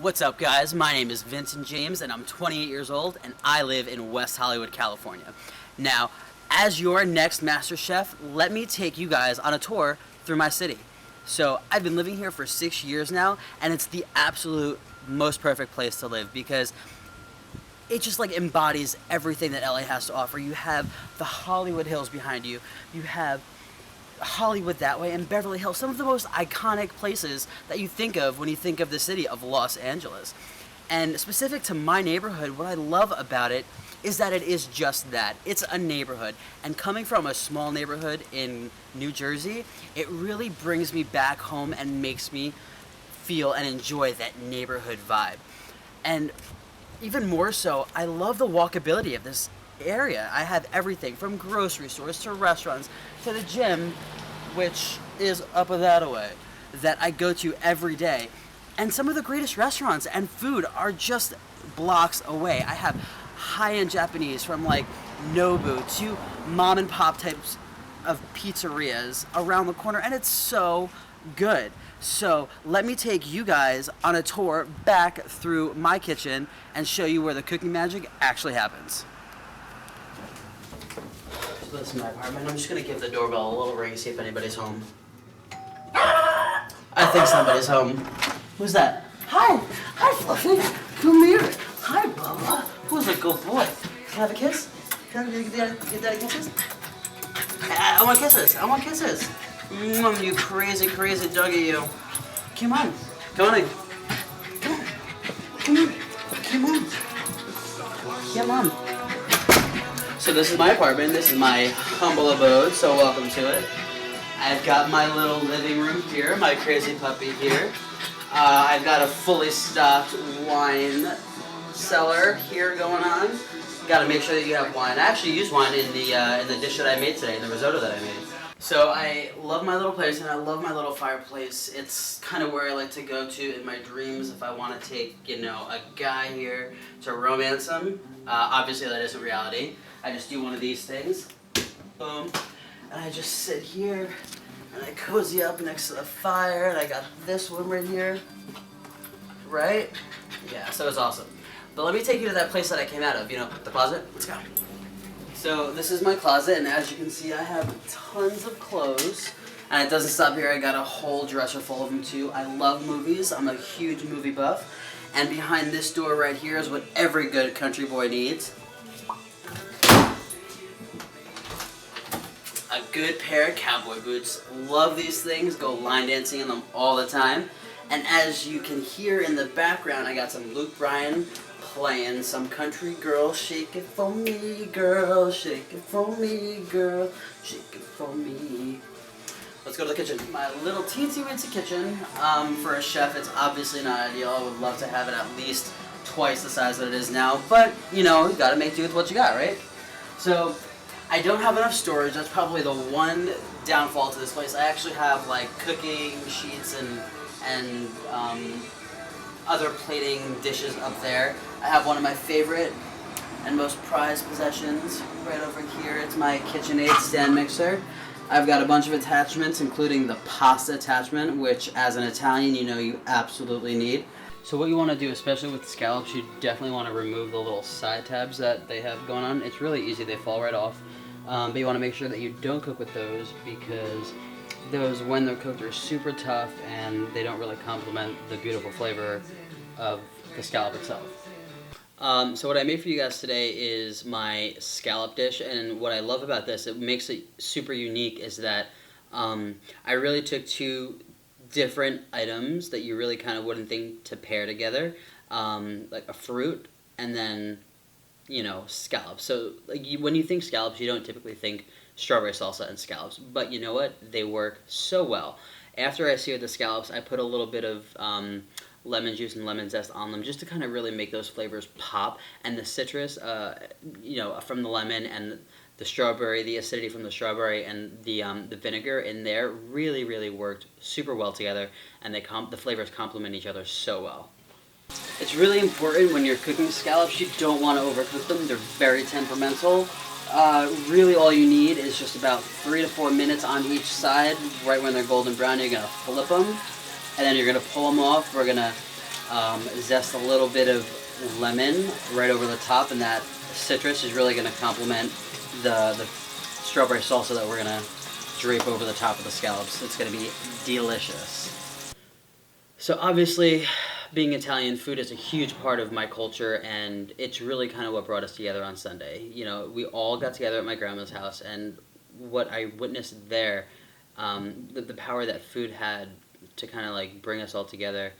What's up, guys? My name is Vincent James, and I'm 28 years old, and I live in West Hollywood, California. Now, as your next Master Chef, let me take you guys on a tour through my city. So, I've been living here for 6 years now, and it's the absolute most perfect place to live because it just like embodies everything that LA has to offer. You have the Hollywood Hills behind you. You have Hollywood that way, and Beverly Hills, some of the most iconic places that you think of when you think of the city of Los Angeles. And specific to my neighborhood, what I love about it is that it is just that. It's a neighborhood. And coming from a small neighborhood in New Jersey, it really brings me back home and makes me feel and enjoy that neighborhood vibe. And even more so, I love the walkability of this area. I have everything from grocery stores to restaurants to the gym, which is up that way, that I go to every day. And some of the greatest restaurants and food are just blocks away. I have high-end Japanese from like Nobu to mom and pop types of pizzerias around the corner, and it's so good. So let me take you guys on a tour back through my kitchen and show you where the cooking magic actually happens. So this is my apartment. I'm just gonna give the doorbell a little ring, see if anybody's home. I think somebody's home. Who's that? Hi! Hi, Fluffy! Come here! Hi, Bubba! Who's a good boy? Can I have a kiss? Can I get daddy kisses? I want kisses! I want kisses! You crazy, crazy doggy, you. Come on. Come on in. Come on. Come on. Come on. Come on. So this is my apartment. This is my humble abode, so welcome to it. I've got my little living room here, my crazy puppy here. I've got a fully stocked wine cellar here going on. Got to make sure that you have wine. I actually used wine in the dish that I made today, the risotto that I made. So I love my little place and I love my little fireplace. It's kind of where I like to go to in my dreams if I want to take, a guy here to romance him. Obviously that isn't reality. I just do one of these things. Boom. And I just sit here and I cozy up next to the fire and I got this one right here. Right? Yeah, so it's awesome. But let me take you to that place that I came out of, the closet. Let's go. So this is my closet, and as you can see, I have tons of clothes. And it doesn't stop here. I got a whole dresser full of them too. I love movies. I'm a huge movie buff. And behind this door right here is what every good country boy needs. A good pair of cowboy boots. Love these things. Go line dancing in them all the time. And as you can hear in the background, I got some Luke Bryan playing some country girl. Shake it for me, girl. Shake it for me, girl. Shake it for me. Let's go to the kitchen. My little teensy-weensy kitchen. For a chef, it's obviously not ideal. I would love to have it at least twice the size that it is now. But, you gotta make do with what you got, right? So, I don't have enough storage. That's probably the one downfall to this place. I actually have, cooking sheets and other plating dishes up there. I have one of my favorite and most prized possessions right over here. It's my KitchenAid stand mixer. I've got a bunch of attachments, including the pasta attachment, which as an Italian, you absolutely need. So what you want to do, especially with scallops, you definitely want to remove the little side tabs that they have going on. It's really easy, they fall right off. But you want to make sure that you don't cook with those because those, when they're cooked, are super tough and they don't really complement the beautiful flavor of the scallop itself. So what I made for you guys today is my scallop dish, and what I love about this, it makes it super unique, is that I really took two different items that you really kind of wouldn't think to pair together, like a fruit and then, scallops. So when you think scallops, you don't typically think strawberry salsa and scallops, but you know what? They work so well. After I seared the scallops, I put a little bit of lemon juice and lemon zest on them just to kind of really make those flavors pop, and the citrus, from the lemon and the strawberry, the acidity from the strawberry and the vinegar in there really, really worked super well together, and the flavors complement each other so well. It's really important when you're cooking scallops, you don't want to overcook them. They're very temperamental. Really all you need is just about 3 to 4 minutes on each side. Right when they're golden brown, you're going to flip them, and then you're going to pull them off. We're going to zest a little bit of lemon right over the top, and that citrus is really going to complement the strawberry salsa that we're going to drape over the top of the scallops. It's going to be delicious. So obviously, being Italian, food is a huge part of my culture, and it's really kind of what brought us together on Sunday. You know, we all got together at my grandma's house, and what I witnessed there, the power that food had to kind of like bring us all together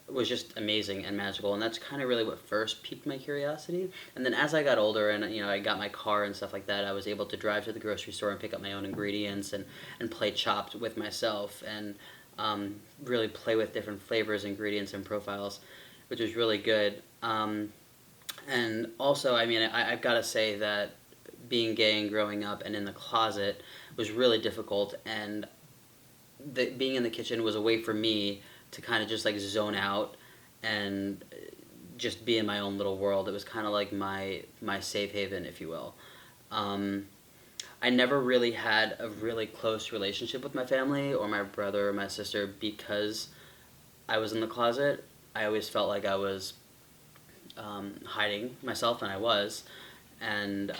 was just amazing and magical, and that's kind of really what first piqued my curiosity. And then as I got older and, you know, I got my car and stuff like that, I was able to drive to the grocery store and pick up my own ingredients and play Chopped with myself and really play with different flavors, ingredients, and profiles, which was really good. And also, I mean, I've got to say that being gay and growing up and in the closet was really difficult, and being in the kitchen was a way for me to kind of just like zone out and just be in my own little world. It was kind of like my safe haven, if you will. I never really had a really close relationship with my family or my brother or my sister because I was in the closet. I always felt like I was hiding myself, and I was. And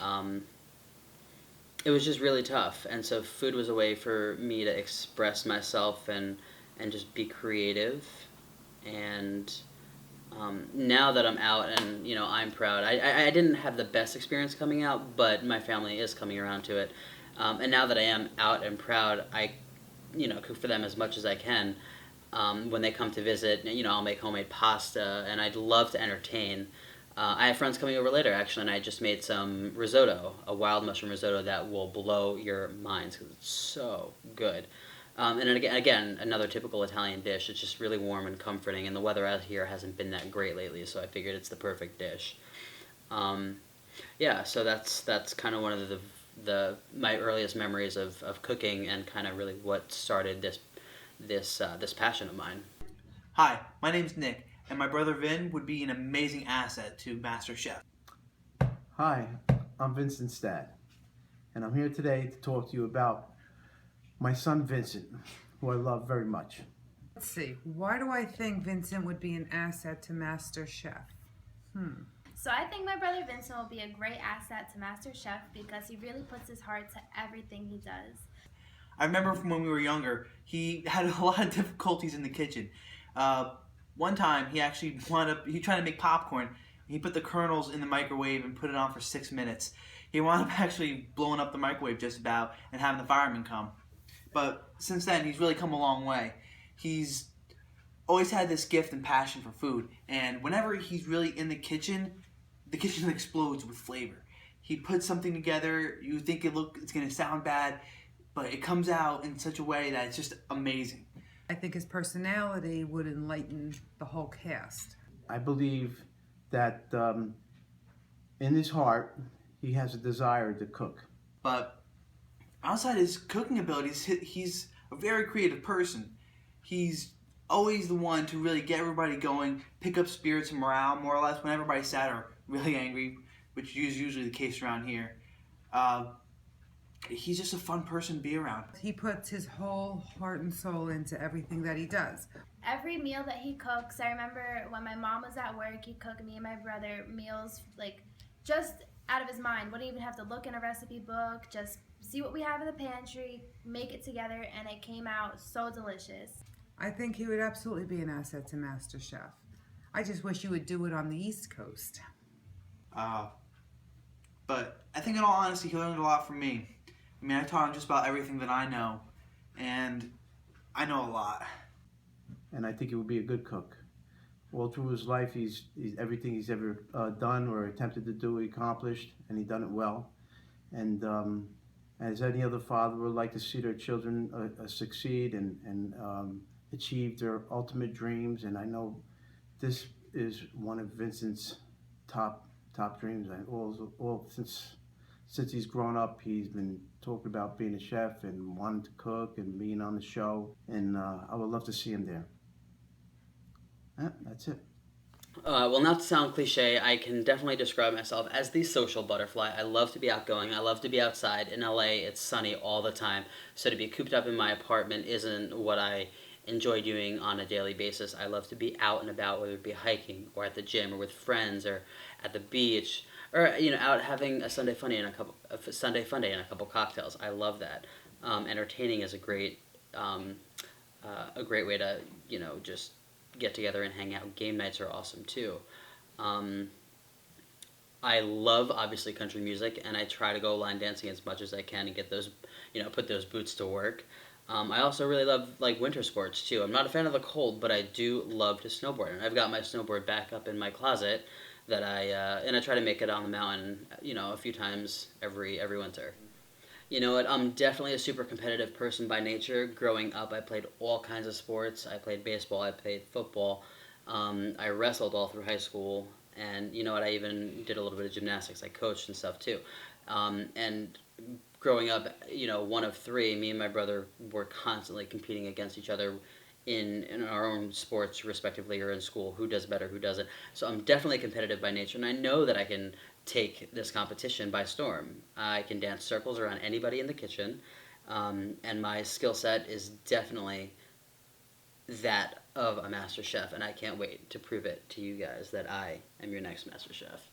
it was just really tough. And so food was a way for me to express myself and just be creative. And now that I'm out and, you know, I'm proud, I didn't have the best experience coming out, but my family is coming around to it. And now that I am out and proud, I, you know, cook for them as much as I can. When they come to visit, you know, I'll make homemade pasta, and I'd love to entertain. I have friends coming over later, actually, and I just made some risotto, a wild mushroom risotto that will blow your minds because it's so good. And again, another typical Italian dish. It's just really warm and comforting, and the weather out here hasn't been that great lately, so I figured it's the perfect dish. Yeah, so that's kind of one of my earliest memories of cooking, and kind of really what started this passion of mine. Hi, my name's Nick, and my brother Vin would be an amazing asset to MasterChef. Hi, I'm Vincent Stad, and I'm here today to talk to you about my son Vincent, who I love very much. Let's see, why do I think Vincent would be an asset to MasterChef? So I think my brother Vincent will be a great asset to MasterChef because he really puts his heart to everything he does. I remember from when we were younger, he had a lot of difficulties in the kitchen. One time, he tried to make popcorn. He put the kernels in the microwave and put it on for 6 minutes. He wound up actually blowing up the microwave just about and having the firemen come. But since then, he's really come a long way. He's always had this gift and passion for food, and whenever he's really in the kitchen explodes with flavor. He puts something together, you think it's going to sound bad, but it comes out in such a way that it's just amazing. I think his personality would enlighten the whole cast. I believe that in his heart, he has a desire to cook. But outside his cooking abilities, he's a very creative person. He's always the one to really get everybody going, pick up spirits and morale, more or less, when everybody's sad or really angry, which is usually the case around here. He's just a fun person to be around. He puts his whole heart and soul into everything that he does. Every meal that he cooks, I remember when my mom was at work, he'd cook me and my brother meals like just out of his mind. Wouldn't even have to look in a recipe book, just see what we have in the pantry, make it together, and it came out so delicious. I think he would absolutely be an asset to MasterChef. I just wish you would do it on the East Coast. But I think in all honesty, he learned a lot from me. I mean, I taught him just about everything that I know, and I know a lot. And I think he would be a good cook. All through his life, he's everything he's ever done or attempted to do, he accomplished, and he done it well. And as any other father would like to see their children succeed and achieve their ultimate dreams, and I know this is one of Vincent's top dreams. And all since he's grown up, he's been talking about being a chef and wanting to cook and being on the show, and I would love to see him there. That's it. Well, not to sound cliche, I can definitely describe myself as the social butterfly. I love to be outgoing. I love to be outside. In LA, it's sunny all the time, so to be cooped up in my apartment isn't what I enjoy doing on a daily basis. I love to be out and about, whether it be hiking or at the gym or with friends or at the beach or out having a Sunday funny and a Sunday fun day and a couple cocktails. I love that. Entertaining is a great way to just get together and hang out. Game nights are awesome too. I love obviously country music, and I try to go line dancing as much as I can and get those, put those boots to work. I also really love like winter sports too. I'm not a fan of the cold, but I do love to snowboard, and I've got my snowboard back up in my closet that and I try to make it on the mountain, a few times every winter. You know what? I'm definitely a super competitive person by nature. Growing up, I played all kinds of sports. I played baseball. I played football. I wrestled all through high school. And you know what? I even did a little bit of gymnastics. I coached and stuff too. And growing up, one of three, me and my brother were constantly competing against each other in our own sports, respectively, or in school. Who does better? Who doesn't? So I'm definitely competitive by nature, and I know that I can take this competition by storm. I can dance circles around anybody in the kitchen, and my skill set is definitely that of a master chef, and I can't wait to prove it to you guys that I am your next master chef.